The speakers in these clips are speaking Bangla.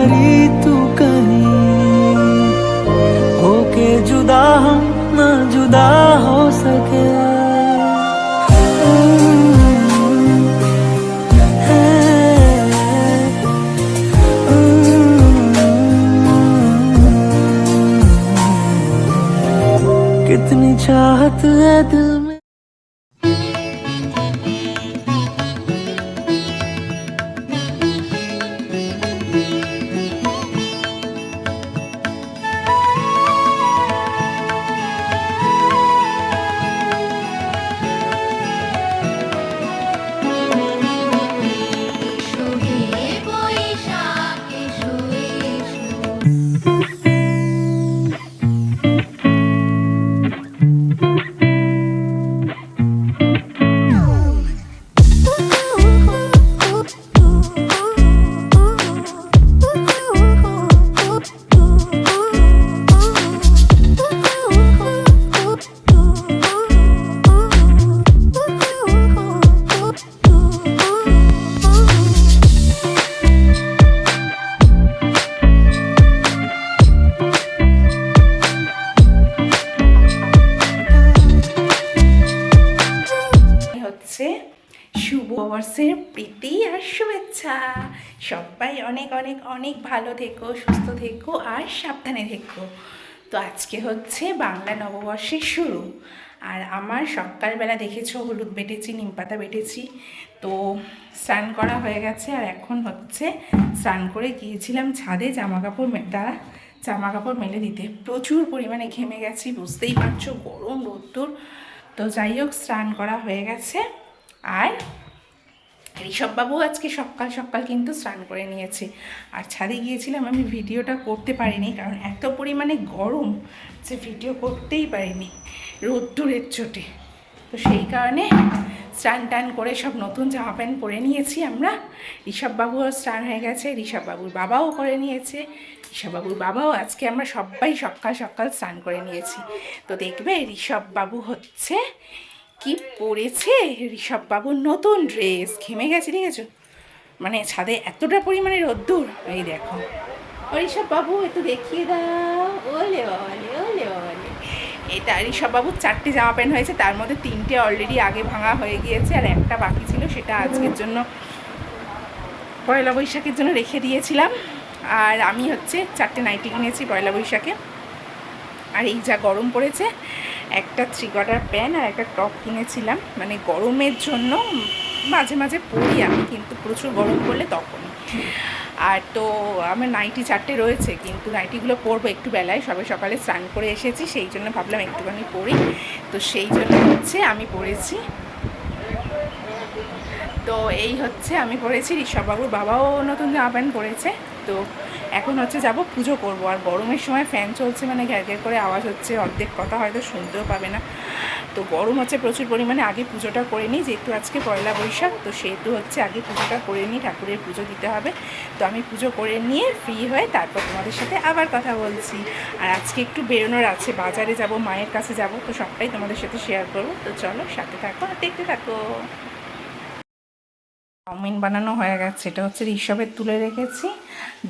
करी तू कहीं, होके जुदा हम ना जुदा हो सके। कितनी चाहत है दिल में। শুভ বর্ষের প্রীতি আর শুভেচ্ছা। সবাই অনেক অনেক অনেক ভালো থেকো, সুস্থ থেকো আর সাবধানে থেকো। তো আজকে হচ্ছে বাংলা নববর্ষের শুরু, আর আমার সকালবেলা দেখেছো হলুদ বেটেছি, নিম পাতা বেটেছি, তো স্নান করা হয়ে গেছে। আর এখন হচ্ছে স্নান করে গিয়েছিলাম ছাদে জামা কাপড় মেলে দিতে। প্রচুর পরিমাণে ঘেমে গেছি, বুঝতেই পারছো, গরম রোদ্দুর। তো যাই হোক, স্নান করা হয়ে গেছে। আর ঋষভবাবু আজকে সকাল সকাল কিন্তু স্নান করে নিয়েছে। আর ছাদে গিয়েছিলাম, আমি ভিডিওটা করতে পারিনি, কারণ এত পরিমাণে গরম যে ভিডিও করতেই পারিনি রোদ্দুরের চোটে। তো সেই কারণে স্নান টান করে সব নতুন জামা প্যান্ট পরে নিয়েছি আমরা। ঋষভবাবুও স্নান হয়ে গেছে, ঋষভবাবুর বাবাও করে নিয়েছে, ঋষভবাবুর বাবাও। আজকে আমরা সবাই সকাল সকাল স্নান করে নিয়েছি। তো দেখবে ঋষভবাবু হচ্ছে কি পরেছে, ঋষভবাবুর নতুন ড্রেস। ঘেমে গেছে, দেখেছো, মানে ছাদে এতটা পরিমাণে রোদ্দুর। এই দেখো, ও ঋষভবাবু একটু দেখিয়ে দাও। ওলে ওলে ওলে ওলে, এটা ঋষভবাবুর 4টে জামা প্যান্ট হয়েছে, তার মধ্যে 3টে অলরেডি আগে ভাঙা হয়ে গিয়েছে, আর একটা বাকি ছিল, সেটা আজকের জন্য পয়লা বৈশাখের জন্য রেখে দিয়েছিলাম। আর আমি হচ্ছে 4টে নাইটি কিনেছি পয়লা বৈশাখে। আর এই যা গরম পড়েছে, একটা 3 কোয়ার্টার প্যান্ট আর একটা টপ কিনেছিলাম, মানে গরমের জন্য। মাঝে মাঝে পরি আমি, কিন্তু প্রচুর গরম পড়লে তখনই। আর তো আমার নাইটি 4টে রয়েছে, কিন্তু নাইটিগুলো পরবো একটু বেলায়, সবে সকালে স্নান করে এসেছি, সেই জন্য ভাবলাম একটুখানি পরি। তো সেই জন্য হচ্ছে আমি পরেছি। তো এই হচ্ছে আমি পরেছি, ঋষভবাবুর বাবাও নতুন জামা প্যান্ট পরেছে। তো এখন হচ্ছে যাব পুজো করব। আর গরমের সময় ফ্যান চলছে, মানে ঘ্যার ঘ্যার করে আওয়াজ হচ্ছে, অর্ধেক কথা হয়তো শুনতেও পাবে না। তো গরম হচ্ছে প্রচুর পরিমাণে। আগে পুজোটা করে নিই, যেহেতু আজকে পয়লা বৈশাখ, তো সেহেতু হচ্ছে আগে পুজোটা করে নিই, ঠাকুরের পুজো দিতে হবে। তো আমি পুজো করে নিয়ে ফ্রি হয়ে তারপর তোমাদের সাথে আবার কথা বলছি। আর আজকে একটু বেরোনোর আছে, বাজারে যাব, মায়ের কাছে যাব, তো সবটাই তোমাদের সাথে শেয়ার করবো। তো চলো সাথে থাকো আর দেখতে থাকো। চাউমিন বানানো হয়ে গেছে, এটা হচ্ছে ঋষভের তুলে রেখেছি,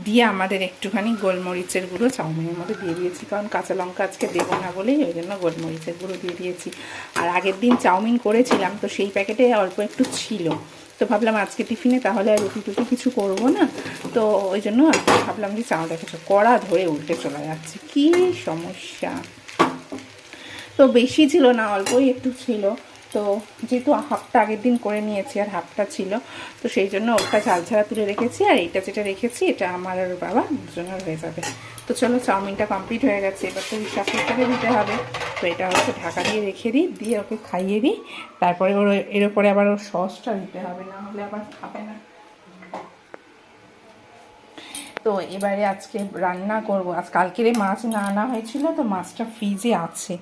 দিয়ে আমাদের একটুখানি গোলমরিচের গুঁড়ো চাউমিনের মধ্যে দিয়ে দিয়েছি, কারণ কাঁচা লঙ্কা আজকে দেবো না বলেই ওই জন্য গোলমরিচের গুঁড়ো দিয়ে দিয়েছি। আর আগের দিন চাউমিন করেছিলাম, তো সেই প্যাকেটে অল্প একটু ছিল, তো ভাবলাম আজকে টিফিনে তাহলে আর রুটি টুটি কিছু করবো না, তো ওই জন্য ভাবলাম যে চাউমিন দেখেছো কড়া ধরে উল্টে চলে যাচ্ছে, কী সমস্যা। তো বেশি ছিল না, অল্পই একটু ছিল। তো যেহেতু হাফটা আগের দিন করে নিয়েছি আর হাফটা ছিল, তো সেই জন্য ওটা ঝাল ছাড়া তুলে রেখেছি। আর এইটা যেটা রেখেছি, এটা আমার আর বাবা দুজনের হয়ে যাবে। তো চলো, চাউমিনটা কমপ্লিট হয়ে গেছে, এবার তো ঋষভকে দিতে হবে। তো এটা হচ্ছে ঢাকা দিয়ে রেখে দিই, দিয়ে ওকে খাইয়ে দিই, তারপরে ওর এর ওপরে আবার ওর সসটা দিতে হবে, না হলে আবার খাবে না। তো এবারে আজকে রান্না করব। আজ কালকের মাছ না আনা হয়েছিল, তো মাছটা ফ্রিজে আছে,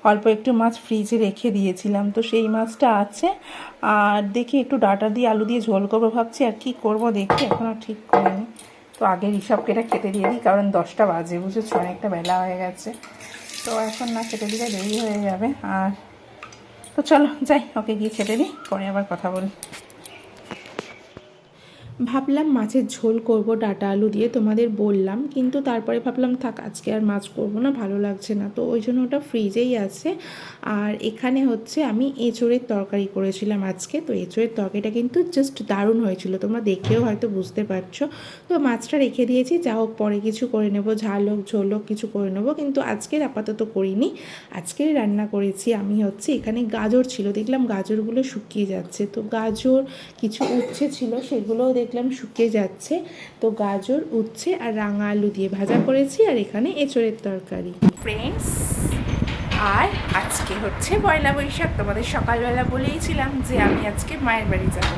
অল্প একটু মাছ ফ্রিজে রেখে দিয়েছিলাম, তো সেই মাছটা আছে। আর দেখি একটু ডাঁটা দিয়ে আলু দিয়ে ঝোল করবো ভাবছি, আর কি করব দেখি, এখনও ঠিক করিনি। তো আগে ঋষভকে এটা খেতে দিয়ে দিই, কারণ 10টা বাজে, বুঝেছো, অনেকটা বেলা হয়ে গেছে। তো এখন না খেতে দিলে দেরি হয়ে যাবে। আর তো চলো যাই, ওকে গিয়ে খেতে দিই, পরে আবার কথা বলি। ভাবলাম মাছের ঝোল করব ডাঁটা আলু দিয়ে, তোমাদের বললাম, কিন্তু তারপরে ভাবলাম থাক আজকে আর মাছ করব না, ভালো লাগছে না, তো ওই জন্য ওটা ফ্রিজেই আছে। আর এখানে হচ্ছে আমি এঁচোড়ের তরকারি করেছিলাম আজকে, তো এঁচোড়ের তরকারিটা কিন্তু জাস্ট দারুণ হয়েছিল, তোমরা দেখেও হয়তো বুঝতে পারছো। তো মাছটা রেখে দিয়েছি, যা হোক পরে কিছু করে নেব, ঝাল হোক ঝোল হোক কিছু করে নেবো, কিন্তু আজকের আপাতত করিনি। আজকের রান্না করেছি আমি হচ্ছে, এখানে গাজর ছিল, দেখলাম গাজরগুলো শুকিয়ে যাচ্ছে, তো গাজর কিছু উচ্ছে ছিল সেগুলোও দেখলাম শুকিয়ে যাচ্ছে, তো গাজর উচ্ছে আর রাঙা আলু দিয়ে ভাজা করেছি, আর এখানে এঁচোড়ের তরকারি। ফ্রেন্ডস, আর আজকে হচ্ছে পয়লা বৈশাখ, তোমাদের সকালবেলা বলেইছিলাম যে আমি আজকে মায়ের বাড়ি যাব।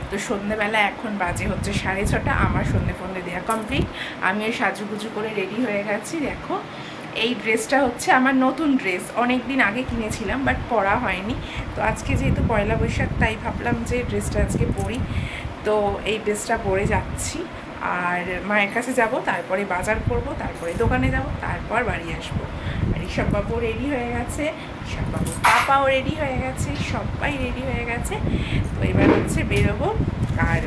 তো সন্ধ্যেবেলা এখন বাজে হচ্ছে 6:30, আমার সন্ধ্যে ফন্ধ্যে দেওয়া কমপ্লিট, আমিও সাজুগুজু করে রেডি হয়ে গেছি। দেখো এই ড্রেসটা হচ্ছে আমার নতুন ড্রেস, অনেক দিন আগে কিনেছিলাম বাট পরা হয়নি, তো আজকে যেহেতু পয়লা বৈশাখ তাই ভাবলাম যে ড্রেসটা আজকে পরি, তো এই ড্রেসটা পরে যাচ্ছি। আর মায়ের কাছে যাব, তারপরে বাজার করব, তারপরে দোকানে যাব, তারপর বাড়ি আসবো। আর ঋষভবাবু রেডি হয়ে গেছে, ঋষভবাবুর পাপাও রেডি হয়ে গেছে, সবাই রেডি হয়ে গেছে। তো এবার হচ্ছে বেরোবো। আর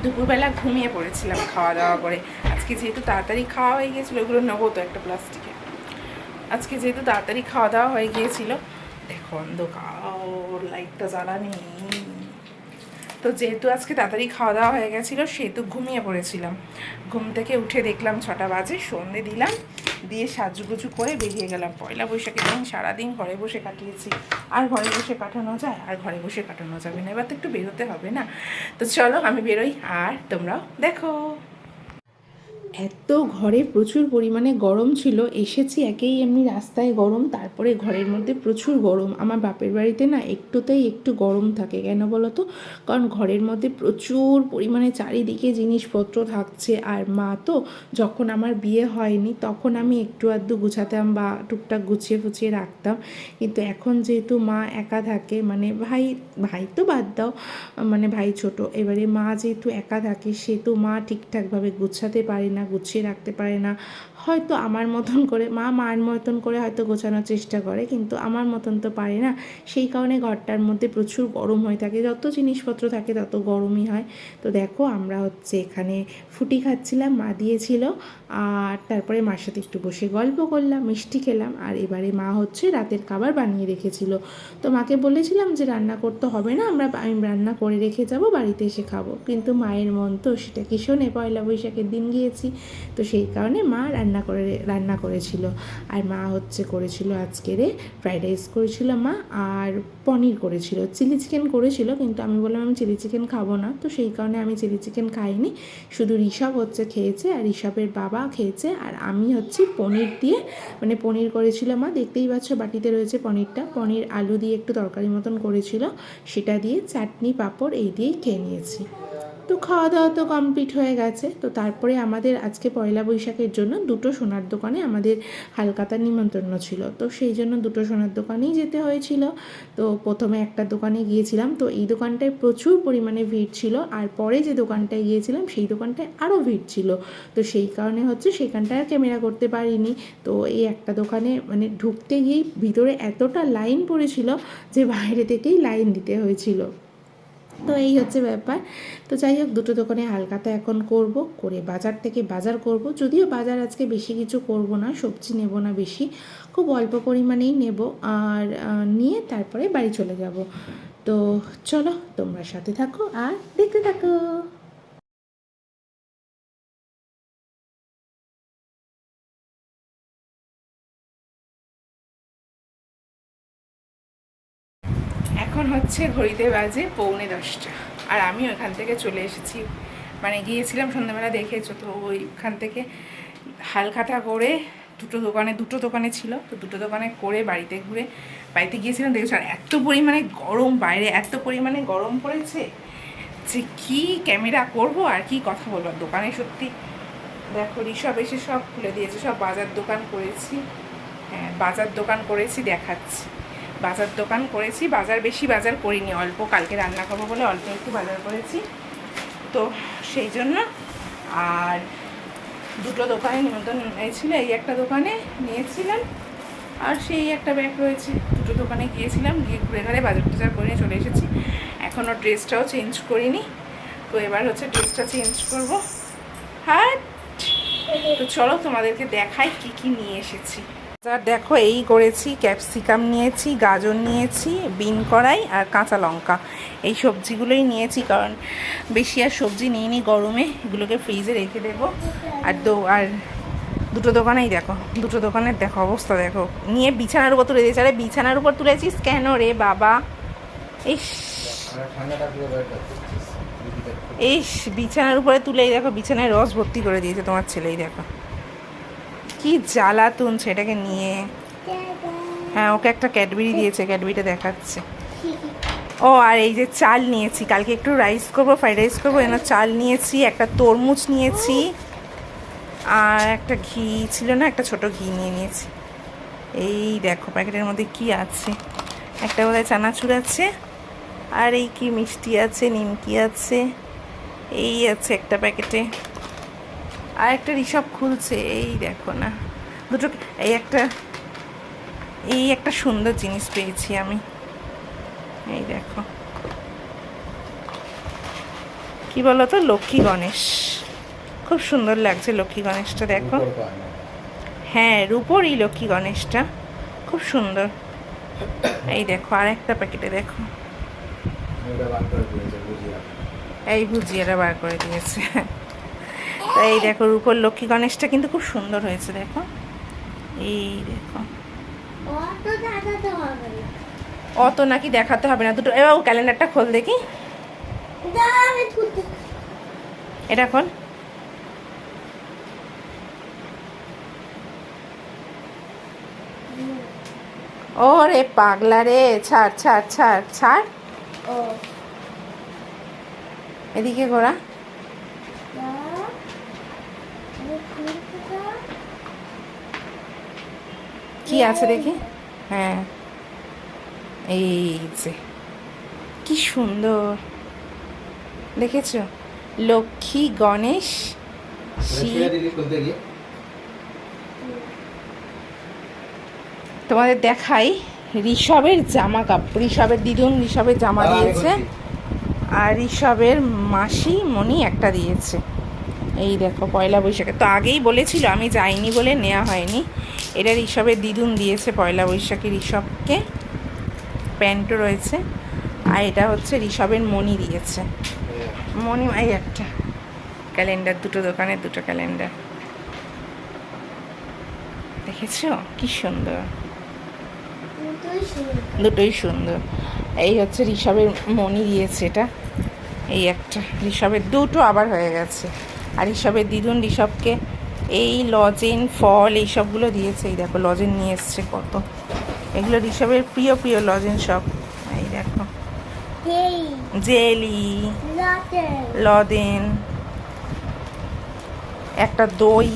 দুপুরবেলা ঘুমিয়ে পড়েছিলাম খাওয়া দাওয়া করে, আজকে যেহেতু তাড়াতাড়ি খাওয়া হয়ে গিয়েছিলো, ওগুলো নেবো তো একটা প্লাস্টিকে, আজকে যেহেতু তাড়াতাড়ি খাওয়া দাওয়া হয়ে গিয়েছিলো। দেখো অন্ধকার, লাইটটা জ্বালানি, তো যেহেতু আজকে তাড়াতাড়ি খাওয়া দাওয়া হয়ে গেছিলো সেহেতু ঘুমিয়ে পড়েছিলাম। ঘুম থেকে উঠে দেখলাম 6টা বাজে, সন্ধে দিলাম, দিয়ে সাজুগুজু করে বেরিয়ে গেলাম। পয়লা বৈশাখের দিন সারাদিন ঘরে বসে কাটিয়েছি, আর ঘরে বসে কাটানো যায়, আর ঘরে বসে কাটানো যাবে না, এবার তো একটু বেরোতে হবে না। তো চলো আমি বেরোই, আর তোমরাও দেখো। এত ঘরে প্রচুর পরিমাণে গরম ছিল, এসেছি একেই এমনি রাস্তায় গরম, তারপরে ঘরের মধ্যে প্রচুর গরম। আমার বাপের বাড়িতে না একটুতেই একটু গরম থাকে, কেন বলো তো, কারণ ঘরের মধ্যে প্রচুর পরিমাণে চারিদিকে জিনিসপত্র থাকছে। আর মা তো যখন আমার বিয়ে হয়নি তখন আমি একটু আধটু গুছাতাম বা টুকটাক গুছিয়ে ফুছিয়ে রাখতাম, কিন্তু এখন যেহেতু মা একা থাকে, মানে ভাই ভাই তো বাদ দাও, মানে ভাই ছোট, এবারে মা যেহেতু একা থাকে সেহেতু মা ঠিকঠাকভাবে গুছাতে পারে না, গুছিয়ে রাখতে পারে না। হয়তো আমার মতন করে মার মতন করে হয়তো গোছানোর চেষ্টা করে, কিন্তু আমার মতন তো পারে না, সেই কারণে ঘরটার মধ্যে প্রচুর গরম হয়ে থাকে, যত জিনিসপত্র থাকে তত গরমই হয়। তো দেখো আমরা হচ্ছে এখানে ফুটি খাচ্ছিলাম, মা দিয়েছিল, আর তারপরে মার সাথে একটু বসে গল্প করলাম, মিষ্টি খেলাম। আর এবারে মা হচ্ছে রাতের খাবার বানিয়ে রেখেছিল, তো মাকে বলেছিলাম যে রান্না করতে হবে না, আমি রান্না করে রেখে যাব, বাড়িতে এসে খাবো, কিন্তু মায়ের মন তো সেটা কি শোনে, পয়লা বৈশাখের দিন গিয়েছি, তো সেই কারণে মা রান্না করেছিল। আর মা হচ্ছে করেছিল আজকের ফ্রাইড রাইস করেছিল মা, আর পনির করেছিল, চিলি চিকেন করেছিল, কিন্তু আমি বললাম আমি চিলি চিকেন খাবো না, তো সেই কারণে আমি চিলি চিকেন খাইনি, শুধু ঋষভ হচ্ছে খেয়েছে, আর ঋষভের বাবা খেয়েছে, আর আমি হচ্ছে পনির দিয়ে, মানে পনির করেছিল মা, দেখতেই পাচ্ছ বাটিতে রয়েছে পনিরটা, পনির আলু দিয়ে একটু তরকারি মতন করেছিল, সেটা দিয়ে চাটনি পাঁপড় এই দিয়েই খেয়ে নিয়েছি। তো খাওয়া দাওয়া তো কমপ্লিট হয়ে গেছে। তো তারপরে আমাদের আজকে পয়লা বৈশাখের জন্য দুটো সোনার দোকানে আমাদের হালখাতার নিমন্ত্রণ ছিল, তো সেই জন্য দুটো সোনার দোকানেই যেতে হয়েছিল। তো প্রথমে একটা দোকানে গিয়েছিলাম, তো এই দোকানটায় প্রচুর পরিমাণে ভিড় ছিল, আর পরে যে দোকানটায় গিয়েছিলাম সেই দোকানটায় আরও ভিড় ছিল, তো সেই কারণে হচ্ছে সেখানটায় আর ক্যামেরা করতে পারিনি। তো এই একটা দোকানে মানে ঢুকতে গিয়েই ভিতরে এতটা লাইন পড়েছিল যে বাইরে থেকেই লাইন দিতে হয়েছিল। তো এই হচ্ছে ব্যাপার। তো যাই হোক, দুটো দোকানে হালখাতা এখন করব, করে বাজার থেকে বাজার করব, যদিও বাজার আজকে বেশি কিছু করব না, সবজি নেব না বেশি, খুব অল্প পরিমাণেই নেব, আর নিয়ে তারপরে বাড়ি চলে যাব। তো চলো তোমরা সাথে থাকো আর দেখতে থাকো। এখন হচ্ছে ঘড়িতে বাজে 9:45, আর আমি ওইখান থেকে চলে এসেছি, মানে গিয়েছিলাম সন্ধ্যাবেলা, দেখেছো তো, ওইখান থেকে হালখাতা করে দুটো দোকানে ছিল, তো দুটো দোকানে করে বাড়িতে গিয়েছিলাম, দেখেছো আর এত পরিমাণে গরম, বাইরে এত পরিমাণে গরম পড়েছে যে কি ক্যামেরা করব আর কি কথা বলবো। দোকানে সত্যি দেখো ঋষভ এসে সব খুলে দিয়েছে, সব বাজার দোকান করেছি, হ্যাঁ বাজার দোকান করেছি, দেখাচ্ছি, বাজার দোকান করেছি, বেশি বাজার করিনি, অল্প, কালকে রান্না করবো বলে অল্প একটু বাজার করেছি, তো সেই জন্য। আর দুটো দোকানে নিমন্ত্রণ নিয়েছিল, এই একটা দোকানে নিয়েছিলাম, আর সেই একটা ব্যাগ রয়েছে, দুটো দোকানে গিয়েছিলাম, গিয়ে ঘুরে ঘুরে বাজার টাজার করে চলে এসেছি, এখনও ড্রেসটাও চেঞ্জ করিনি। তো এবার হচ্ছে ড্রেসটা চেঞ্জ করবো। হ্যাঁ, তো চলো তোমাদেরকে দেখাই কি কি নিয়ে এসেছি। দেখো এই করেছি, ক্যাপসিকাম নিয়েছি, গাজর নিয়েছি, বিন কড়াই আর কাঁচা লঙ্কা, এই সবজিগুলোই নিয়েছি, কারণ বেশি আর সবজি নিইনি গরমে, এগুলোকে ফ্রিজে রেখে দেবো। আর দুটো দোকানেই দেখো, দুটো দোকানের দেখো অবস্থা দেখো, নিয়ে বিছানার উপর তুলে দিয়েছে। আরে বিছানার উপর তুলেছিস কেন রে বাবা? ইস ইস, বিছানার উপরে তুলেই দেখো বিছানায় রস ভর্তি করে দিয়েছে তোমার ছেলেই, দেখো কি জ্বালাতুন সেটাকে নিয়ে। হ্যাঁ, ওকে একটা ক্যাডবেরি দিয়েছে, ক্যাডবেরিটা দেখাচ্ছে। ও আর এই যে চাল নিয়েছি, কালকে একটু রাইস করবো, ফ্রাইড রাইস করবো, এনে চাল নিয়েছি, একটা তরমুজ নিয়েছি, আর একটা ঘি ছিল না, একটা ছোট ঘি নিয়ে নিয়েছি। এই দেখো প্যাকেটের মধ্যে কি আছে, একটা বোধহয় চানাচুর আছে, আর এই কি মিষ্টি আছে, নিমকি আছে, এই আছে একটা প্যাকেটে, আর একটা ঋষভ খুলছে, এই দেখো না দুটো, এই একটা সুন্দর জিনিস পেয়েছি আমি, এই দেখো কি বলতো, লক্ষ্মী গণেশ, খুব সুন্দর লাগছে লক্ষ্মী গণেশটা, দেখো। হ্যাঁ, রূপোর এই লক্ষ্মী গণেশটা খুব সুন্দর। এই দেখো আর একটা প্যাকেটে দেখো, এই ভুজিয়াটা বার করে দিয়েছে। তাই এই দেখো রূপোর লক্ষ্মী গণেশটা কিন্তু খুব সুন্দর হয়েছে, দেখো এই দেখো। অত নাকি দেখাতে হবে না, দুটো। এবার ক্যালেন্ডারটা খোল দেখি, এটা খোল। ও রে পাগলা রে, ছাড় ছাড় ছাড় ছাড়, এদিকে ঘোরা। কি আছে দেখি, হ্যাঁ এই যে কি সুন্দর দেখেছো, লক্ষ্মী গণেশ তোমাদের দেখাই ঋষভের জামা কাপড়, ঋষভের দিদুন ঋষভের জামা দিয়েছে, আর ঋষভের মাসি মণি একটা দিয়েছে। এই দেখো পয়লা বৈশাখে, তো আগেই বলেছিল, আমি যাইনি বলে নেওয়া হয়নি। এটা ঋষভের দিদুন দিয়েছে পয়লা বৈশাখে ঋষভকে, প্যান্টও রয়েছে, আর এটা হচ্ছে ঋষভের মণি দিয়েছে, মণি। এই একটা ক্যালেন্ডার, দুটো দোকানের দুটো ক্যালেন্ডার, দেখেছো কি সুন্দর, দুটোই সুন্দর। এই হচ্ছে ঋষভের মণি দিয়েছে, এটা এই একটা, ঋষভের দুটো আবার হয়ে গেছে। আর ঋষভের দিদুন ঋষভকে এই লজেন ফল এইসবগুলো দিয়েছে, এই দেখো লজেন নিয়ে এসছে কত, এগুলো ঋষভের প্রিয় প্রিয় লজেন সব, এই দেখো জেলি, লজেন, একটা দই,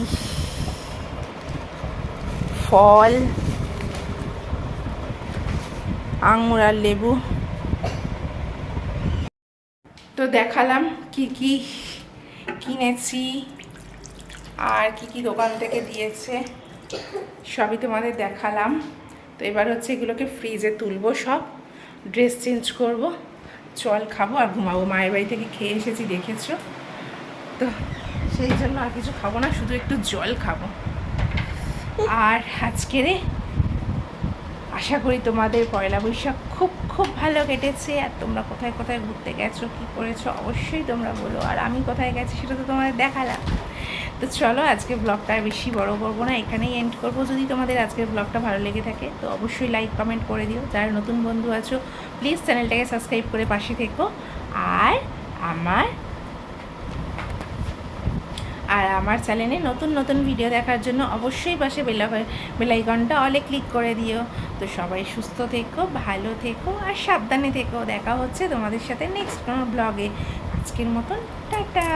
ফল, আঙুর আর লেবু। তো দেখালাম কি কি কিনেছি আর কি কি দোকান থেকে দিয়েছে, সবই তোমাদের দেখালাম। তো এবার হচ্ছে এগুলোকে ফ্রিজে তুলবো, সব ড্রেস চেঞ্জ করব, জল খাবো আর ঘুমাবো। মায়ের বাড়ি থেকে খেয়ে এসেছি দেখেছো, তো সেই জন্য আর কিছু খাবো না, শুধু একটু জল খাবো। আর আজকের আশা করি তোমাদের পয়লা বৈশাখ খুব খুব ভালো কেটেছে, আর তোমরা কোথায় কোথায় ঘুরতে গেছো, কী করেছো অবশ্যই তোমরা বলো, আর আমি কোথায় গেছি সেটা তো তোমাদের দেখালাম। তো চলো আজকে ব্লগটা বেশি বড় করবো না, এখানেই এন্ড করবো। যদি তোমাদের আজকের ব্লগটা ভালো লেগে থাকে তো অবশ্যই লাইক কমেন্ট করে দিও, যারা নতুন বন্ধু আছো প্লিজ চ্যানেলটাকে সাবস্ক্রাইব করে পাশে থেকো, আর আমার চ্যানেলে নতুন নতুন ভিডিও দেখার জন্য অবশ্যই পাশে বেল আইকনটা অলে ক্লিক করে দিও। তো সবাই সুস্থ থেকো, ভালো থেকো আর সাবধানে থেকো। দেখা হচ্ছে তোমাদের সাথে নেক্সট কোনো ব্লগে। আজকের মতন টাটা।